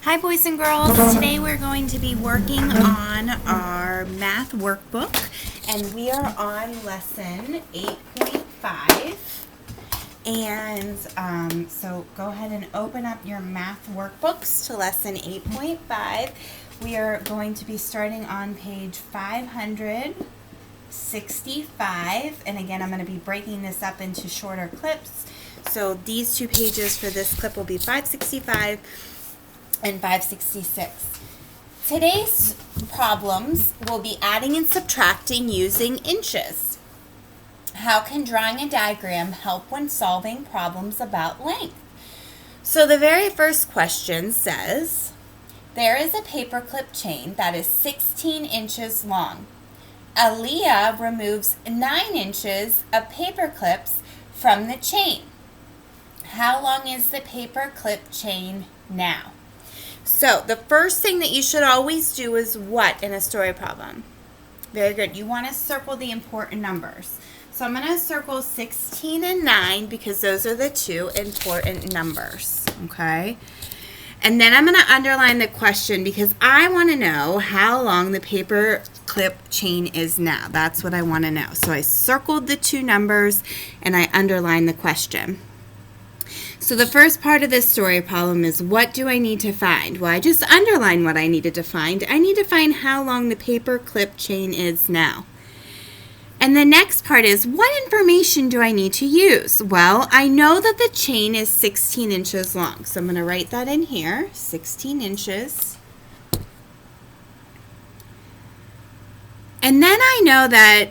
Hi boys and girls, today we're going to be working on our math workbook and we are on lesson 8.5 and so go ahead and open up your math workbooks to lesson 8.5. We are going to be starting on page 565 and again I'm going to be breaking this up into shorter clips. So these two pages for this clip will be 565 and 566. Today's problems will be adding and subtracting using inches. How can drawing a diagram help when solving problems about length? So the very first question says, there is a paperclip chain that is 16 inches long. Aaliyah removes 9 inches of paper clips from the chain. How long is the paperclip chain now? So the first thing that you should always do is what in a story problem? Very good. You want to circle the important numbers. So I'm going to circle 16 and 9 because those are the two important numbers. Okay. And then I'm going to underline the question because I want to know how long the paper clip chain is now. That's what I want to know. So I circled the two numbers and I underlined the question. So the first part of this story problem is, what do I need to find? Well, I just underlined what I needed to find. I need to find how long the paper clip chain is now. And the next part is, what information do I need to use? Well, I know that the chain is 16 inches long. So I'm going to write that in here, 16 inches. And then I know that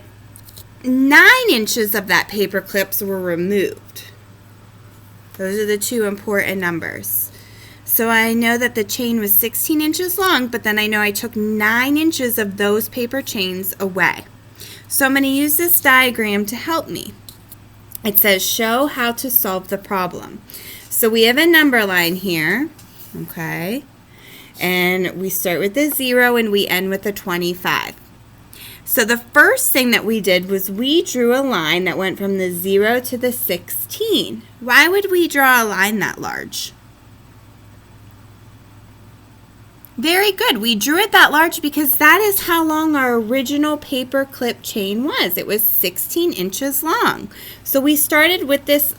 9 inches of that paper clips were removed. Those are the two important numbers. So I know that the chain was 16 inches long, but then I know I took 9 inches of those paper chains away. So I'm going to use this diagram to help me. It says, show how to solve the problem. So we have a number line here, okay? And we start with the 0 and we end with a 25. So the first thing that we did was we drew a line that went from the 0 to the 16. Why would we draw a line that large? Very good. We drew it that large because that is how long our original paper clip chain was. It was 16 inches long. So we started with this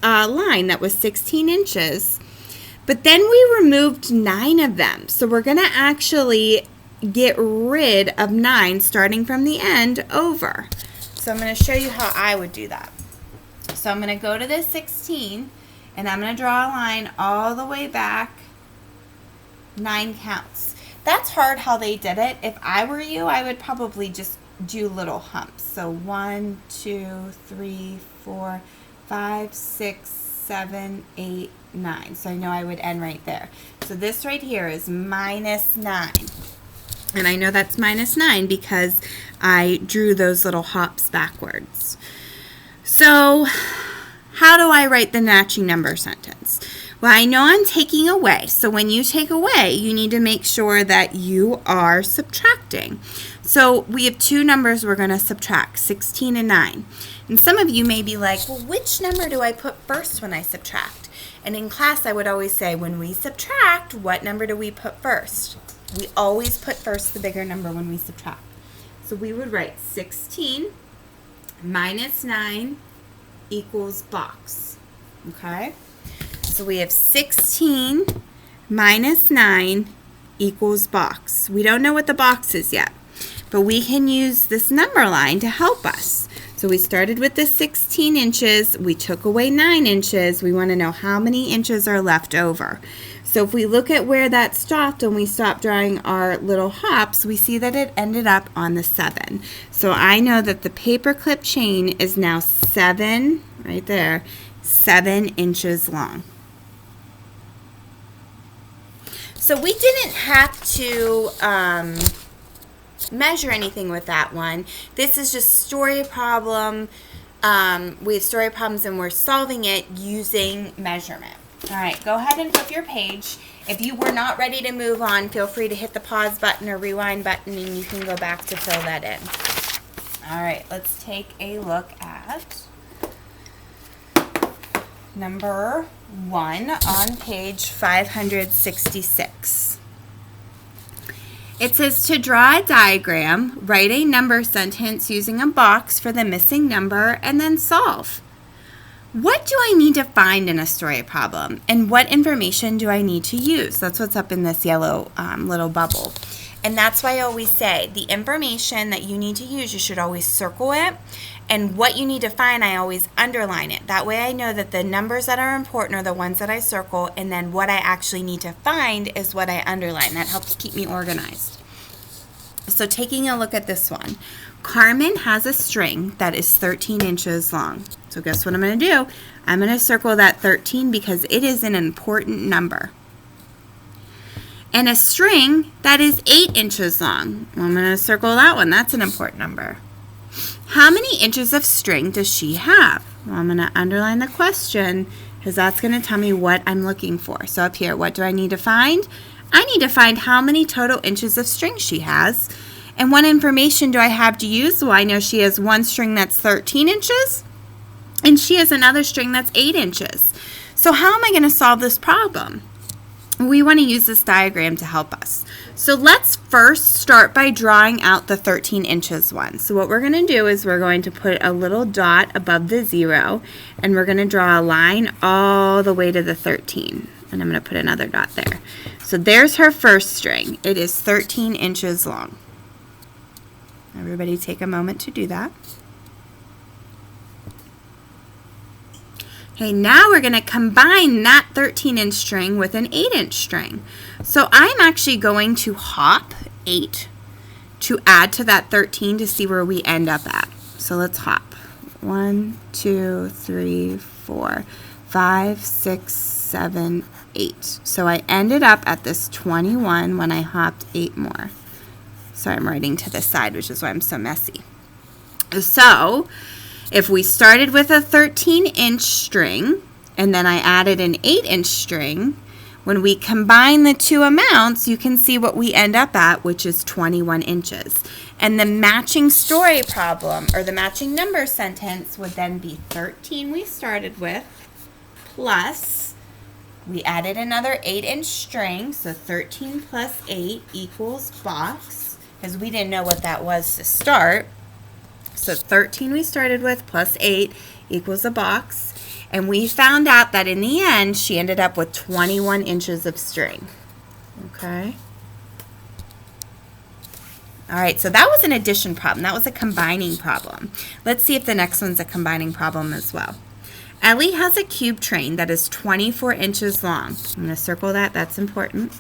line that was 16 inches. But then we removed 9 of them. So we're going to actually get rid of 9 starting from the end over. So I'm going to show you how I would do that. So I'm going to go to this 16 and I'm going to draw a line all the way back 9 counts. That's hard how they did it. If I were you, I would probably just do little humps. So 1, 2, 3, 4, 5, 6, 7, 8, 9. So I know I would end right there. So this right here is minus 9. And I know that's minus 9 because I drew those little hops backwards. So how do I write the matching number sentence? Well, I know I'm taking away. So when you take away, you need to make sure that you are subtracting. So we have two numbers we're going to subtract, 16 and 9. And some of you may be like, well, which number do I put first when I subtract? And in class, I would always say, when we subtract, what number do we put first? We always put first the bigger number when we subtract. So we would write 16 minus 9 equals box. Okay? So we have 16 minus 9 equals box. We don't know what the box is yet, but we can use this number line to help us. So we started with the 16 inches. We took away 9 inches. We want to know how many inches are left over. So if we look at where that stopped when we stopped drawing our little hops, we see that it ended up on the 7. So I know that the paper clip chain is now 7, right there, 7 inches long. So we didn't have to measure anything with that one. This is just story problem. We have story problems and we're solving it using measurement. All right, go ahead and flip your page. If you were not ready to move on, feel free to hit the pause button or rewind button and you can go back to fill that in. All right, let's take a look at number 1 on page 566. It says to draw a diagram, write a number sentence using a box for the missing number, and then solve. What do I need to find in a story problem, and what information do I need to use? That's what's up in this yellow little bubble. And that's why I always say the information that you need to use, you should always circle it. And what you need to find, I always underline it. That way I know that the numbers that are important are the ones that I circle, and then what I actually need to find is what I underline. That helps keep me organized. So taking a look at this one, Carmen has a string that is 13 inches long. So guess what I'm going to do? I'm going to circle that 13 because it is an important number. And a string that is 8 inches long. I'm going to circle that one. That's an important number. How many inches of string does she have? Well, I'm going to underline the question because that's going to tell me what I'm looking for. So up here, what do I need to find? I need to find how many total inches of string she has. And what information do I have to use? Well, I know she has one string that's 13 inches, and she has another string that's 8 inches. So how am I going to solve this problem? We want to use this diagram to help us. So let's first start by drawing out the 13 inches one. So what we're going to do is we're going to put a little dot above the 0, and we're going to draw a line all the way to the 13. And I'm going to put another dot there. So there's her first string. It is 13 inches long. Everybody take a moment to do that. Okay, now we're going to combine that 13-inch string with an 8-inch string. So I'm actually going to hop 8 to add to that 13 to see where we end up at. So let's hop. 1, 2, 3, 4, 5, 6, 7, 8. So I ended up at this 21 when I hopped 8 more. So I'm writing to the side, which is why I'm so messy. So if we started with a 13-inch string and then I added an 8-inch string, when we combine the two amounts, you can see what we end up at, which is 21 inches. And the matching story problem, or the matching number sentence, would then be 13 we started with, plus we added another 8-inch string, so 13 plus 8 equals box, because we didn't know what that was to start. So 13 we started with plus 8 equals a box. And we found out that in the end, she ended up with 21 inches of string. Okay. All right, so that was an addition problem. That was a combining problem. Let's see if the next one's a combining problem as well. Ellie has a cube train that is 24 inches long. I'm going to circle that. That's important.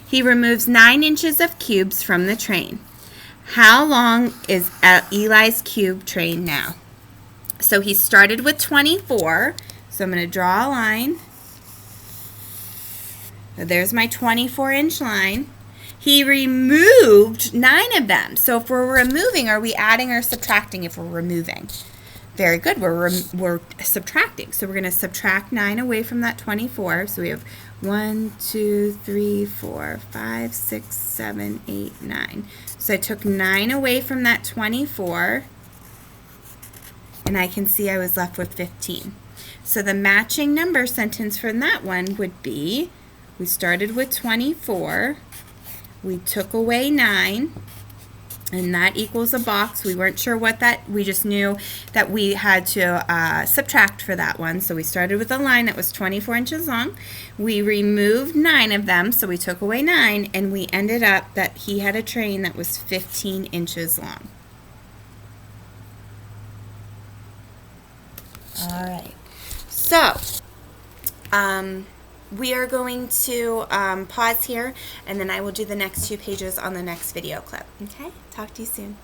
He removes 9 inches of cubes from the train. How long is Eli's cube train now? So he started with 24. So I'm going to draw a line. There's my 24-inch line. He removed 9 of them. So if we're removing, are we adding or subtracting if we're removing? Very good. We're subtracting. So we're going to subtract 9 away from that 24. So we have 1, 2, 3, 4, 5, 6, 7, 8, 9. So I took 9 away from that 24. And I can see I was left with 15. So the matching number sentence from that one would be, we started with 24, we took away 9, and that equals a box. We weren't sure what that, we just knew that we had to subtract for that one. So we started with a line that was 24 inches long. We removed 9 of them, so we took away 9, and we ended up that he had a train that was 15 inches long. All right. So, we are going to pause here, and then I will do the next 2 pages on the next video clip. Okay? Talk to you soon.